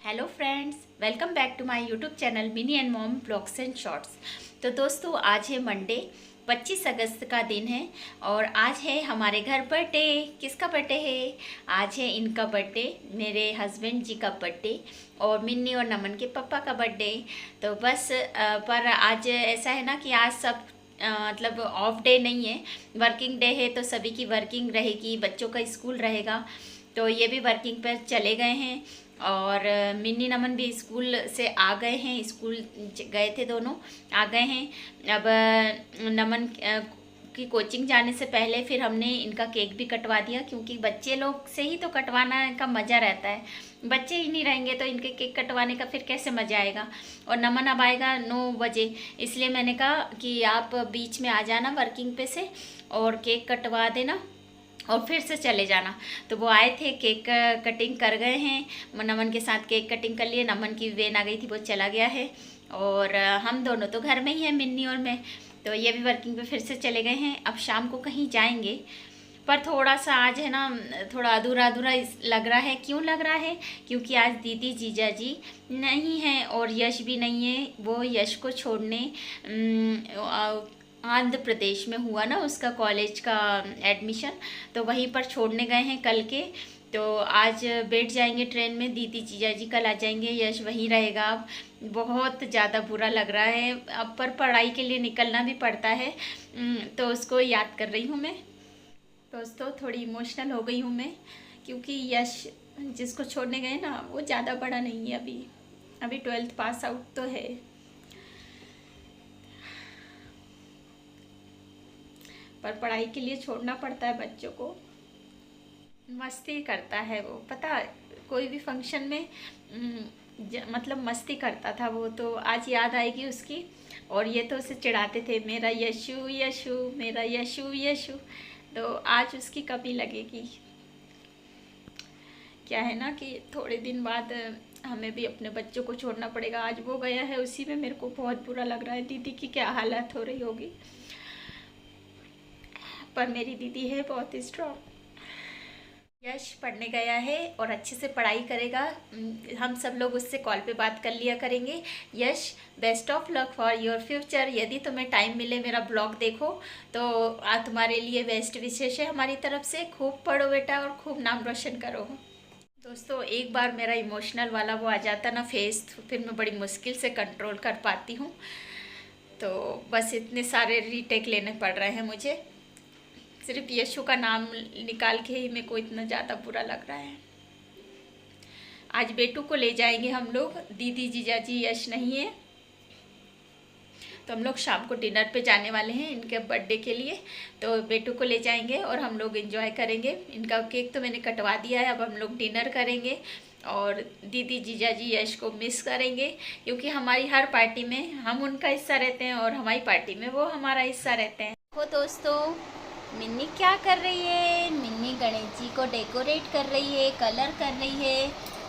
Hello friends, welcome back to my YouTube channel Mini and mom vlogs and shorts. तो दोस्तों, आज है Monday, 25 अगस्त का दिन है और आज है हमारे घर बर्थडे। किसका बर्थडे है? आज है इनका बर्थडे, मेरे हस्बैंड जी का बर्थडे और मिन्नी और नमन के पापा का बर्थडे। तो बस पर आज ऐसा है ना कि आज सब मतलब ऑफ डे नहीं है, वर्किंग डे है। तो सभी की वर्किंग रहेगी, बच्चों का स्कूल रहेगा, तो ये भी वर्किंग पर चले गए हैं। और मिन्नी नमन भी स्कूल से आ गए हैं, स्कूल गए थे दोनों, आ गए हैं। अब नमन की कोचिंग जाने से पहले फिर हमने इनका केक भी कटवा दिया, क्योंकि बच्चे लोग से ही तो कटवाना का मज़ा रहता है। बच्चे ही नहीं रहेंगे तो इनके केक कटवाने का फिर कैसे मज़ा आएगा। और नमन अब आएगा 9 बजे, इसलिए मैंने कहा कि आप बीच में आ जाना वर्किंग पे से और केक कटवा देना और फिर से चले जाना। तो वो आए थे, केक कटिंग कर गए हैं, नमन के साथ केक कटिंग कर लिए। नमन की वेन आ गई थी, वो चला गया है और हम दोनों तो घर में ही हैं, मिन्नी और मैं। तो ये भी वर्किंग पे फिर से चले गए हैं। अब शाम को कहीं जाएंगे, पर थोड़ा सा आज है ना, थोड़ा अधूरा अधूरा लग रहा है। क्यों लग रहा है? क्योंकि आज दीदी जीजा जी नहीं हैं और यश भी नहीं है। वो यश को छोड़ने आंध्र प्रदेश में हुआ ना उसका कॉलेज का एडमिशन, तो वहीं पर छोड़ने गए हैं कल के। तो आज बैठ जाएंगे ट्रेन में, दीदी जीजा जी कल आ जाएंगे, यश वहीं रहेगा। अब बहुत ज़्यादा बुरा लग रहा है, अब पर पढ़ाई के लिए निकलना भी पड़ता है, तो उसको याद कर रही हूँ मैं। दोस्तों, थोड़ी इमोशनल हो गई हूँ मैं, क्योंकि यश जिसको छोड़ने गए ना, वो ज़्यादा बड़ा नहीं है, अभी 12th पास आउट तो है। पर पढ़ाई के लिए छोड़ना पड़ता है बच्चों को। मस्ती करता है वो, पता, कोई भी फंक्शन में मतलब मस्ती करता था वो। तो आज याद आएगी उसकी। और ये तो उसे चिढ़ाते थे, मेरा यशु यशु, मेरा यशु यशु। तो आज उसकी कमी लगेगी। क्या है ना कि थोड़े दिन बाद हमें भी अपने बच्चों को छोड़ना पड़ेगा। आज वो गया है, उसी में मेरे को बहुत बुरा लग रहा है। दीदी की क्या हालत हो रही होगी, पर मेरी दीदी है बहुत स्ट्रॉन्ग। यश पढ़ने गया है और अच्छे से पढ़ाई करेगा। हम सब लोग उससे कॉल पे बात कर लिया करेंगे। Yash, best of luck for your future. यदि तुम्हें टाइम मिले मेरा ब्लॉग देखो तो तुम्हारे लिए बेस्ट विशेष है हमारी तरफ से। खूब पढ़ो बेटा और खूब नाम रोशन करो। दोस्तों, एक बार मेरा इमोशनल वाला वो आ जाता ना फेस, तो फिर मैं बड़ी मुश्किल से कंट्रोल कर पाती हूँ। तो बस इतने सारे रीटेक लेने पड़ रहे हैं मुझे, सिर्फ यशु का नाम निकाल के ही मेरे को इतना ज़्यादा बुरा लग रहा है। आज बेटू को ले जाएंगे हम लोग, दीदी जीजा जी यश नहीं है, तो हम लोग शाम को डिनर पे जाने वाले हैं इनके बर्थडे के लिए। तो बेटू को ले जाएंगे और हम लोग एंजॉय करेंगे। इनका केक तो मैंने कटवा दिया है, अब हम लोग डिनर करेंगे और दीदी जीजा जी यश को मिस करेंगे, क्योंकि हमारी हर पार्टी में हम उनका हिस्सा रहते हैं और हमारी पार्टी में वो हमारा हिस्सा रहते हैं। तो दोस्तों, मिन्नी क्या कर रही है? मिन्नी गणेश जी को डेकोरेट कर रही है, कलर कर रही है।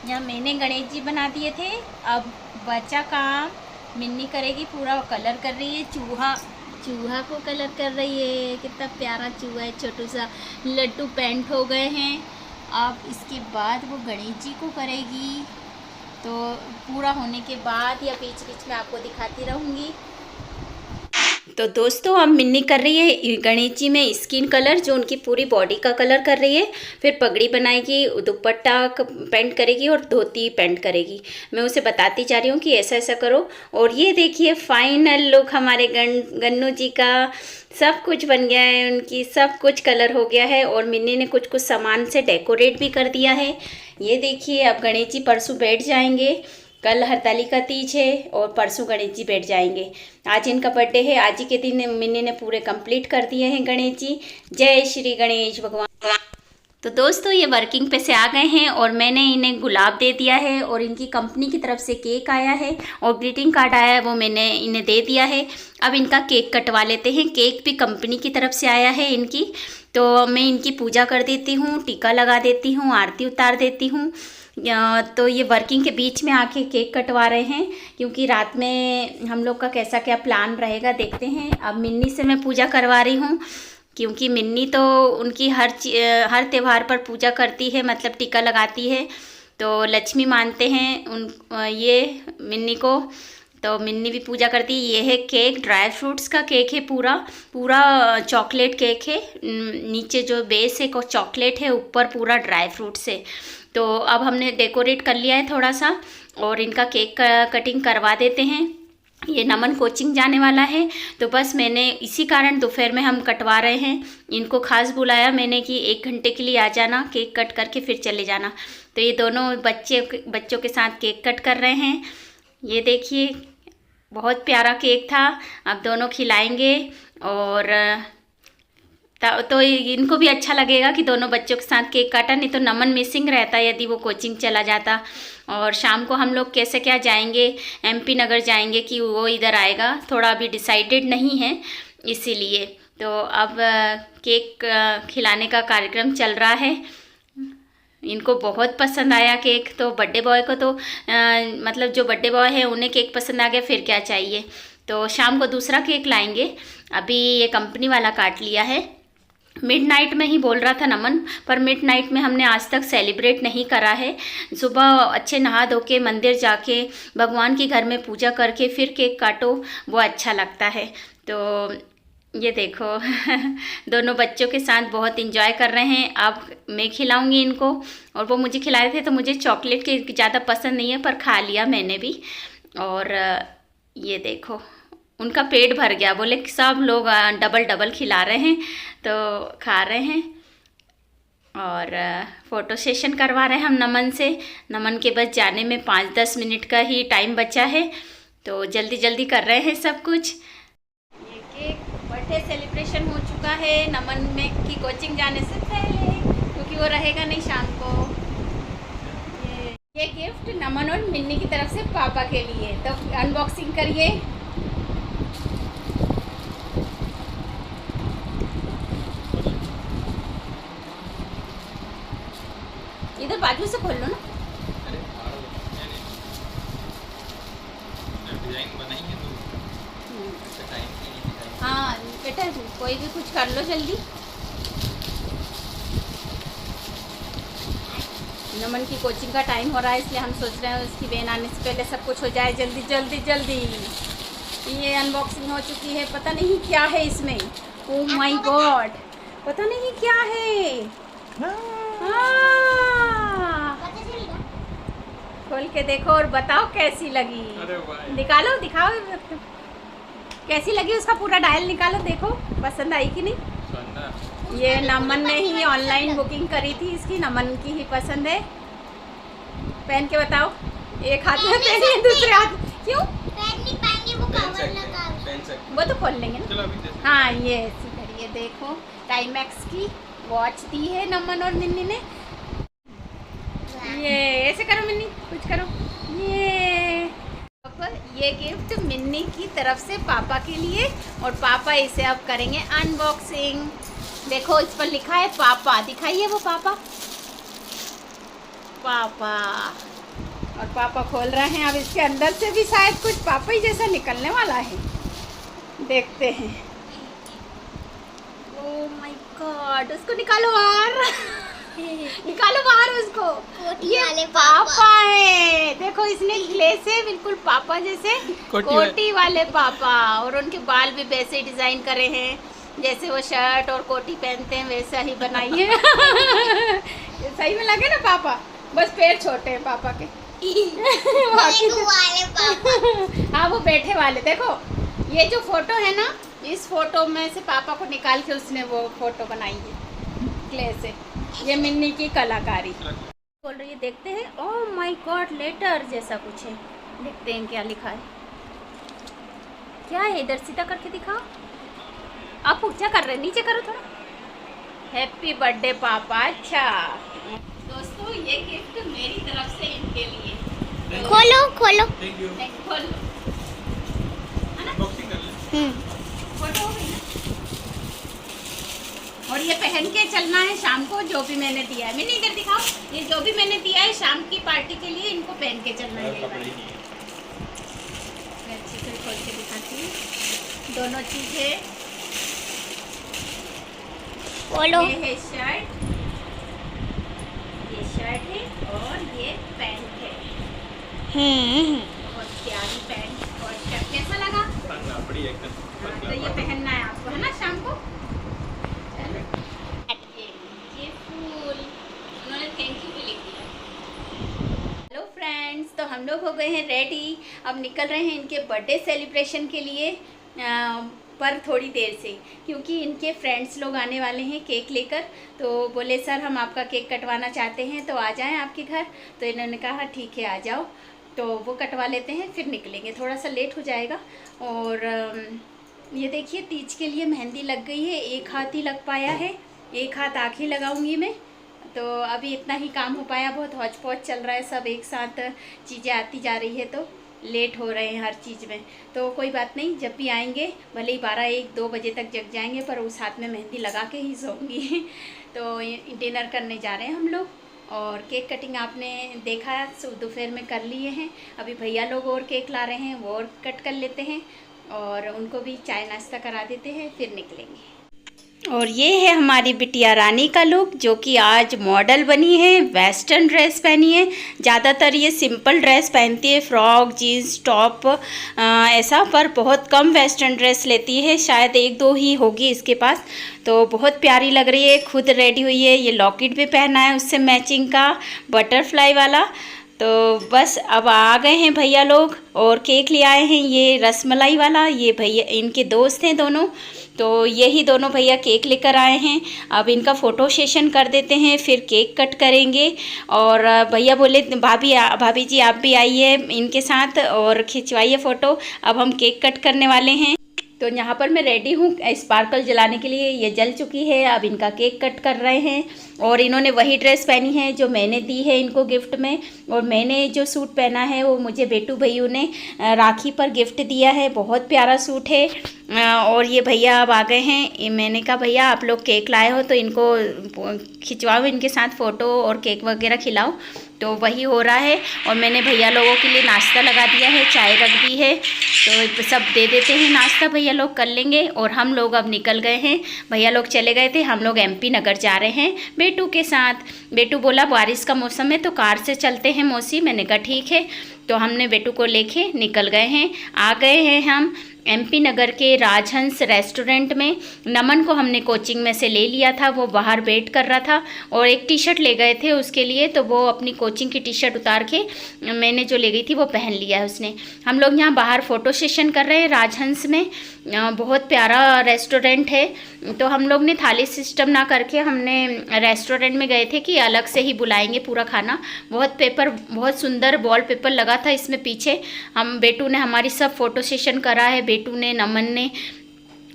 यहाँ मैंने गणेश जी बना दिए थे, अब बचा काम मिन्नी करेगी, पूरा कलर कर रही है। चूहा को कलर कर रही है, कितना प्यारा चूहा है, छोटू सा। लड्डू पेंट हो गए हैं, अब इसके बाद वो गणेश जी को करेगी। तो पूरा होने के बाद या बीच बीच में आपको दिखाती रहूँगी। तो दोस्तों, अब मिन्नी कर रही है गणेश जी में स्किन कलर, जो उनकी पूरी बॉडी का कलर कर रही है। फिर पगड़ी बनाएगी, दुपट्टा पेंट करेगी और धोती पेंट करेगी। मैं उसे बताती जा रही हूँ कि ऐसा ऐसा करो। और ये देखिए फाइनल लुक हमारे गन्नू जी का, सब कुछ बन गया है, उनकी सब कुछ कलर हो गया है। और मिन्नी ने कुछ कुछ सामान से डेकोरेट भी कर दिया है। ये देखिए, अब गणेश जी परसों बैठ जाएंगे। कल हरतालिका तीज है और परसों गणेश जी बैठ जाएंगे। आज इनका बर्थडे है, आज ही के दिन मिन्नी ने पूरे कंप्लीट कर दिए हैं गणेश जी। जय श्री गणेश भगवान। तो दोस्तों, ये वर्किंग पे से आ गए हैं और मैंने इन्हें गुलाब दे दिया है और इनकी कंपनी की तरफ से केक आया है और ग्रीटिंग कार्ड आया है, वो मैंने इन्हें दे दिया है। अब इनका केक कटवा लेते हैं। केक भी कंपनी की तरफ से आया है इनकी, तो मैं इनकी पूजा कर देती हूँ, टीका लगा देती हूँ, आरती उतार देती हूँ। तो ये वर्किंग के बीच में आके केक कटवा रहे हैं, क्योंकि रात में हम लोग का कैसा क्या प्लान रहेगा देखते हैं। अब मिन्नी से मैं पूजा करवा रही हूँ, क्योंकि मिन्नी तो उनकी हर त्यौहार पर पूजा करती है, मतलब टीका लगाती है। तो लक्ष्मी मानते हैं उन ये मिन्नी को, तो मिन्नी भी पूजा करती है। ये है केक, ड्राई फ्रूट्स का केक है, पूरा पूरा चॉकलेट केक है। नीचे जो बेस है वो चॉकलेट है, ऊपर पूरा ड्राई फ्रूट्स है। तो अब हमने डेकोरेट कर लिया है थोड़ा सा, और इनका केक कटिंग करवा देते हैं। ये नमन कोचिंग जाने वाला है, तो बस मैंने इसी कारण दोपहर में हम कटवा रहे हैं। इनको खास बुलाया मैंने कि 1 घंटे के लिए आ जाना, केक कट करके फिर चले जाना। तो ये दोनों बच्चों के साथ केक कट कर रहे हैं। ये देखिए बहुत प्यारा केक था, अब दोनों खिलाएंगे। और तो इनको भी अच्छा लगेगा कि दोनों बच्चों के साथ केक काटा, नहीं तो नमन मिसिंग रहता यदि वो कोचिंग चला जाता। और शाम को हम लोग कैसे क्या जाएंगे, MP नगर जाएंगे कि वो इधर आएगा, थोड़ा अभी डिसाइडेड नहीं है, इसीलिए। तो अब केक खिलाने का कार्यक्रम चल रहा है। इनको बहुत पसंद आया केक, तो बर्थडे बॉय को तो मतलब जो बर्थडे बॉय है उन्हें केक पसंद आ गया, फिर क्या चाहिए। तो शाम को दूसरा केक लाएंगे, अभी ये कंपनी वाला काट लिया है। मिडनाइट में ही बोल रहा था नमन, पर मिडनाइट में हमने आज तक सेलिब्रेट नहीं करा है। सुबह अच्छे नहा धो के मंदिर जाके भगवान के घर में पूजा करके फिर केक काटो, वो अच्छा लगता है। तो ये देखो दोनों बच्चों के साथ बहुत इंजॉय कर रहे हैं। अब मैं खिलाऊंगी इनको, और वो मुझे खिलाए थे, तो मुझे चॉकलेट के ज़्यादा पसंद नहीं है, पर खा लिया मैंने भी। और ये देखो उनका पेट भर गया, बोले सब लोग डबल डबल खिला रहे हैं, तो खा रहे हैं। और फ़ोटो सेशन करवा रहे हैं हम नमन से। नमन के बस जाने में 5-10 मिनट का ही टाइम बचा है, तो जल्दी जल्दी कर रहे हैं सब कुछ। ये केक बर्थडे सेलिब्रेशन हो चुका है नमन में की कोचिंग जाने से पहले, क्योंकि वो रहेगा नहीं शाम को। ये गिफ्ट नमन और मिन्नी की तरफ से पापा के लिए, तो अनबॉक्सिंग करिए। इधर बाजू से खोल लो ना। डिजाइन बनाएंगे तो टाइम की। हाँ बेटा कोई भी कुछ कर लो जल्दी। नमन की कोचिंग का टाइम हो रहा है, इसलिए हम सोच रहे हैं उसकी वैन आने से पहले सब कुछ हो जाए, जल्दी जल्दी जल्दी। ये अनबॉक्सिंग हो चुकी है, पता नहीं क्या है इसमें। ओह माय गॉड, पता नहीं क्या है। खोल के देखो और बताओ कैसी लगी। निकालो, दिखाओ कैसी लगी, उसका पूरा डायल निकालो, देखो पसंद आई कि नहीं। ये नमन ने ही ऑनलाइन बुकिंग करी थी, इसकी नमन की ही पसंद है। पहन के बताओ, एक हाथ में पहनिए, दूसरे हाथ क्यों पहन नहीं पाएंगे, वो कवर लगा, वो तो खोल लेंगे ना। हाँ ये ऐसी करिए, देखो टाइमैक्स की वॉच दी है नमन और मिन्नी ने। ये ऐसे करो मिन्नी, कुछ करो। ये गिफ्ट मिन्नी की तरफ से पापा के लिए, और पापा इसे अब करेंगे अनबॉक्सिंग। देखो इस पर लिखा है पापा, दिखाइए वो पापा, पापा। और पापा खोल रहे हैं, अब इसके अंदर से भी शायद कुछ पापा ही जैसा निकलने वाला है, देखते हैं। ओह माय गॉड, उसको निकालो बाहर निकालो बाहर उसको। ये वाले पापा है, देखो इसने ग्ले से बिल्कुल पापा जैसे कोटी वाले पापा, और उनके बाल भी वैसे डिजाइन करे हैं जैसे वो शर्ट और कोटी पहनते हैं, वैसा ही बनाई है सही में लगे ना पापा, बस पैर छोटे हैं पापा के वाले पापा। हाँ वो बैठे वाले, देखो ये जो फोटो है ना, इस फोटो में से पापा को निकाल के उसने वो फोटो बनाई है क्ले से। ये मिन्नी की कलाकारी बोल रही है, देखते हैं। ओह माय गॉड, लेटर जैसा कुछ है, देखते हैं क्या लिखा है। क्या है इधर, सीधा करके दिखाओ। आप ऊंचा कर रहे, नीचे करो थोड़ा। हैप्पी बर्थडे पापा। अच्छा दोस्तों, ये गिफ्ट मेरी तरफ से इनके लिए। खोलो खोलो, खोलो, फोटो हो गई ना। और ये पहन के चलना है शाम को, जो भी मैंने दिया है। मैंने इधर दिखाओ, ये जो भी मैंने दिया है शाम की पार्टी के लिए, इनको पहन के चलना है। मैं अच्छे से खोल के दिखाती हूँ दोनों चीजें। बोलो। ये है शर्ट, ये शर्ट है, और ये पैंट है, बहुत प्यारी पैंट। और कैसा लगा? तो ये पहनना है आपको, है ना, शाम को। चलो, ये फूल उन्होंने थैंक यू भी लिख दिया। हेलो फ्रेंड्स, तो हम लोग हो गए हैं रेडी, अब निकल रहे हैं इनके बर्थडे सेलिब्रेशन के लिए, पर थोड़ी देर से, क्योंकि इनके फ्रेंड्स लोग आने वाले हैं केक लेकर। तो बोले सर हम आपका केक कटवाना चाहते हैं, तो आ जाएं आपके घर। तो इन्होंने कहा ठीक है आ जाओ, तो वो कटवा लेते हैं फिर निकलेंगे, थोड़ा सा लेट हो जाएगा। और ये देखिए तीज के लिए मेहंदी लग गई है, एक हाथ ही लग पाया है, एक हाथ आखिर लगाऊंगी मैं। तो अभी इतना ही काम हो पाया, बहुत हौच पौच चल रहा है, सब एक साथ चीज़ें आती जा रही है तो लेट हो रहे हैं हर चीज़ में। तो कोई बात नहीं, जब भी आएंगे भले ही 12-1-2 बजे तक जग जाएंगे, पर उस हाथ में मेहंदी लगा के ही सोऊंगी। तो डिनर करने जा रहे हैं हम लोग। और केक कटिंग आपने देखा दोपहर में कर लिए हैं, अभी भैया लोग और केक ला रहे हैं, वो और कट कर लेते हैं और उनको भी चाय नाश्ता करा देते हैं, फिर निकलेंगे। और ये है हमारी बिटिया रानी का लुक, जो कि आज मॉडल बनी है, वेस्टर्न ड्रेस पहनी है। ज़्यादातर ये सिंपल ड्रेस पहनती है, फ्रॉक जीन्स टॉप ऐसा, पर बहुत कम वेस्टर्न ड्रेस लेती है, शायद 1-2 ही होगी इसके पास। तो बहुत प्यारी लग रही है, खुद रेडी हुई है, ये लॉकेट भी पहना है उससे मैचिंग का बटरफ्लाई वाला। तो बस अब आ गए हैं भैया लोग और केक ले आए हैं, ये रसमलाई वाला, ये भैया इनके दोस्त हैं दोनों। तो यही दोनों भैया केक लेकर आए हैं, अब इनका फ़ोटो सेशन कर देते हैं, फिर केक कट करेंगे। और भैया बोले भाभी जी आप भी आइए इनके साथ और खिंचवाइए फ़ोटो, अब हम केक कट करने वाले हैं। तो यहाँ पर मैं रेडी हूँ स्पार्कल जलाने के लिए, ये जल चुकी है, अब इनका केक कट कर रहे हैं। और इन्होंने वही ड्रेस पहनी है जो मैंने दी है इनको गिफ्ट में, और मैंने जो सूट पहना है वो मुझे बेटू भैया ने राखी पर गिफ्ट दिया है, बहुत प्यारा सूट है। और ये भैया अब आ गए हैं, मैंने कहा भैया आप लोग केक लाए हो तो इनको खिंचवाओ, इनके साथ फ़ोटो और केक वगैरह खिलाओ। तो वही हो रहा है। और मैंने भैया लोगों के लिए नाश्ता लगा दिया है, चाय रख दी है, तो सब दे देते हैं नाश्ता, भैया लोग कर लेंगे। और हम लोग अब निकल गए हैं, भैया लोग चले गए थे, हम लोग MP नगर जा रहे हैं बेटू के साथ। बेटू बोला बारिश का मौसम है तो कार से चलते हैं मौसी, मैंने कहा ठीक है। तो हमने बेटू को लेके निकल गए हैं, आ गए हैं हम MP नगर के राजहंस रेस्टोरेंट में। नमन को हमने कोचिंग में से ले लिया था, वो बाहर वेट कर रहा था, और एक टी-शर्ट ले गए थे उसके लिए, तो वो अपनी कोचिंग की टी-शर्ट उतार के मैंने जो ले गई थी वो पहन लिया है उसने। हम लोग यहाँ बाहर फ़ोटो सेशन कर रहे हैं राजहंस में, बहुत प्यारा रेस्टोरेंट है। तो हम लोग ने थाली सिस्टम ना करके हमने रेस्टोरेंट में गए थे कि अलग से ही बुलाएंगे पूरा खाना। बहुत सुंदर वॉलपेपर लगा था इसमें पीछे, हम बेटू ने हमारी सब फ़ोटो सेशन करा है, बेटू ने नमन ने,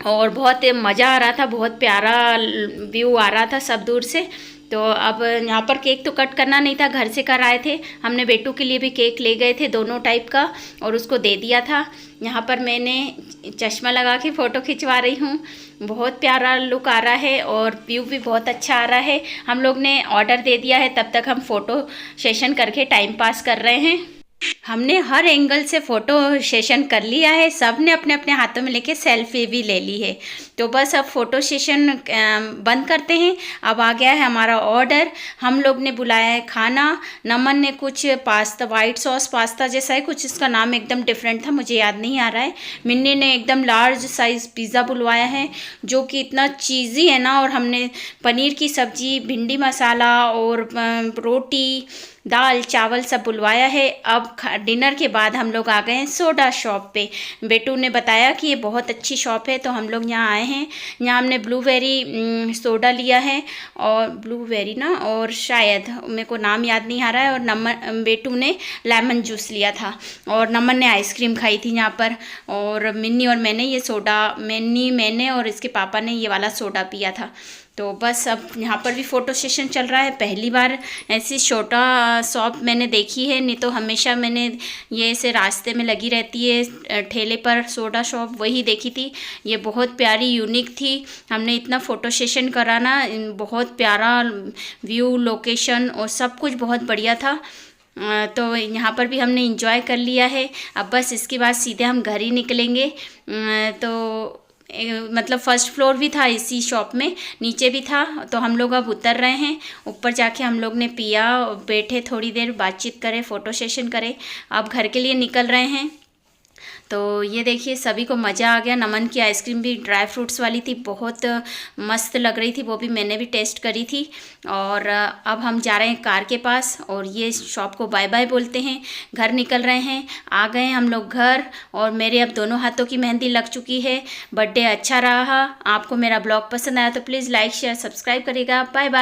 और बहुत मज़ा आ रहा था, बहुत प्यारा व्यू आ रहा था सब दूर से। तो अब यहाँ पर केक तो कट करना नहीं था, घर से कर आए थे, हमने बेटू के लिए भी केक ले गए थे दोनों टाइप का और उसको दे दिया था। यहाँ पर मैंने चश्मा लगा के फ़ोटो खिंचवा रही हूँ, बहुत प्यारा लुक आ रहा है और व्यू भी बहुत अच्छा आ रहा है। हम लोग ने ऑर्डर दे दिया है, तब तक हम फ़ोटो सेशन करके टाइम पास कर रहे हैं। हमने हर एंगल से फ़ोटो सेशन कर लिया है, सब ने अपने अपने हाथों में लेके सेल्फी भी ले ली है। तो बस अब फ़ोटो सेशन बंद करते हैं। अब आ गया है हमारा ऑर्डर, हम लोग ने बुलाया है खाना। नमन ने कुछ पास्ता, वाइट सॉस पास्ता जैसा है कुछ, इसका नाम एकदम डिफरेंट था, मुझे याद नहीं आ रहा है। मिन्नी ने एकदम लार्ज साइज़ पिज़्ज़ा बुलवाया है जो कि इतना चीज़ी है ना, और हमने पनीर की सब्ज़ी, भिंडी मसाला और रोटी, दाल चावल सब बुलवाया है। अब डिनर के बाद हम लोग आ गए हैं सोडा शॉप पे। बेटू ने बताया कि ये बहुत अच्छी शॉप है, तो हम लोग यहाँ आए हैं। यहाँ हमने ब्लूबेरी सोडा लिया है, और ब्लूबेरी ना, और शायद मेरे को नाम याद नहीं आ रहा है, और बेटू ने लेमन जूस लिया था, और नमन ने आइसक्रीम खाई थी यहाँ पर, और मिन्नी और मैंने ये सोडा, मैंने और इसके पापा ने ये वाला सोडा पिया था। तो बस अब यहाँ पर भी फ़ोटो सेशन चल रहा है, पहली बार ऐसी छोटा शॉप मैंने देखी है, नहीं तो हमेशा मैंने ये ऐसे रास्ते में लगी रहती है ठेले पर सोडा शॉप, वही देखी थी। ये बहुत प्यारी यूनिक थी, हमने इतना फ़ोटो सेशन करा ना, बहुत प्यारा व्यू, लोकेशन और सब कुछ बहुत बढ़िया था। तो यहाँ पर भी हमने इंजॉय कर लिया है। अब बस इसके बाद सीधे हम घर ही निकलेंगे। तो मतलब फर्स्ट फ्लोर भी था इसी शॉप में, नीचे भी था। तो हम लोग अब उतर रहे हैं, ऊपर जाके हम लोग ने पिया, बैठे थोड़ी देर बातचीत करें, फ़ोटो सेशन करें, अब घर के लिए निकल रहे हैं। तो ये देखिए सभी को मज़ा आ गया। नमन की आइसक्रीम भी ड्राई फ्रूट्स वाली थी, बहुत मस्त लग रही थी, वो भी मैंने भी टेस्ट करी थी। और अब हम जा रहे हैं कार के पास और ये शॉप को बाय बाय बोलते हैं, घर निकल रहे हैं। आ गए हम लोग घर और मेरे अब दोनों हाथों की मेहंदी लग चुकी है। बर्थडे अच्छा रहा। आपको मेरा ब्लॉग पसंद आया तो प्लीज़ लाइक शेयर सब्सक्राइब करिएगा। Bye bye.